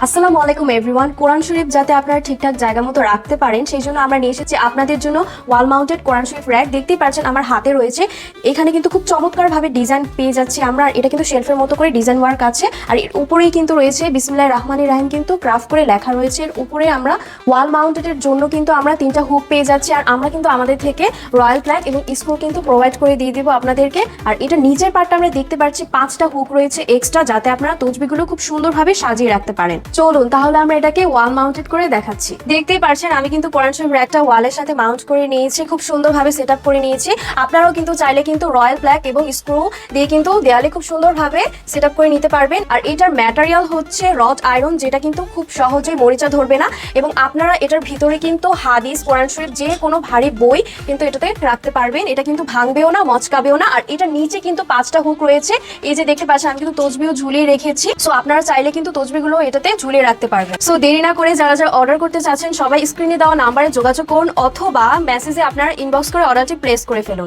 আসসালামু আলাইকুম এভরিওয়ান। কোরআন শরীফ যাতে আপনারা ঠিকঠাক জায়গা মতো রাখতে পারেন সেই জন্য আমরা নিয়ে এসেছি আপনাদের জন্য ওয়াল মাউন্টেড কোরআন শরীফ র‍্যাক। দেখতেই পাচ্ছেন আমার হাতে রয়েছে। এখানে কিন্তু খুব চমৎকারভাবে ডিজাইন পেয়ে যাচ্ছি আমরা। এটা কিন্তু শেলফের মতো করে ডিজাইন ওয়ার্ক আছে, আর এর উপরেই কিন্তু রয়েছে বিসমিল্লাহির রহমানির রহিম কিন্তু ক্রাফট করে লেখা রয়েছে। এর উপরে আমরা ওয়াল মাউন্টেডের জন্য কিন্তু আমরা 3টা হুক পেয়ে যাচ্ছি, আর আমরা কিন্তু আমাদের থেকে রয়্যাল প্ল্যাগ এবং স্ক্রু কিন্তু প্রোভাইড করে দিয়ে দেবো আপনাদেরকে। আর এটা নিচের পার্টটা আমরা দেখতে পাচ্ছি 5টা হুক রয়েছে এক্সট্রা, যাতে আপনারা তসবিহগুলো খুব সুন্দরভাবে সাজিয়ে রাখতে পারেন। চলুন তাহলে আমরা এটাকে ওয়াল মাউন্টেড করে দেখাচ্ছি। দেখতেই পাচ্ছেন আমি কিন্তু কোরআন শরীফ র‍্যাকটা ওয়ালের সাথে মাউন্ট করে নিয়েছি, খুব সুন্দরভাবে সেট আপ করে নিয়েছি। আপনারাও কিন্তু চাইলে কিন্তু রয়্যাল প্ল্যাগ এবং স্ক্রু দিয়ে কিন্তু দেয়ালে খুব সুন্দরভাবে সেট আপ করে নিতে পারবেন। আর এটার ম্যাটেরিয়াল হচ্ছে রড আয়রন, যেটা কিন্তু খুব সহজেই মরিচা ধরবে না, এবং আপনারা এটার ভিতরে কিন্তু হাদিস, কোরআন শরীফ যে কোনো ভারী বই কিন্তু এটাতে রাখতে পারবেন। এটা কিন্তু ভাঙবেও না, মচকাবেও না। আর এটা নিচে কিন্তু 5টা হুক রয়েছে। এই যে দেখতে পাচ্ছেন আমি কিন্তু তসবিহ ঝুলিয়ে রেখেছি। সো আপনারা চাইলে কিন্তু তসবিহগুলো এটাতে ঝুলিয়ে রাখতে পারবেন। সো দেরি না করে যারা যারা অর্ডার করতে চাচ্ছেন সবাই স্ক্রিনে দেওয়া নাম্বারে যোগাযোগ করুন, অথবা মেসেজে আপনারা ইনবক্স করে অর্ডারটি প্লেস করে ফেলুন।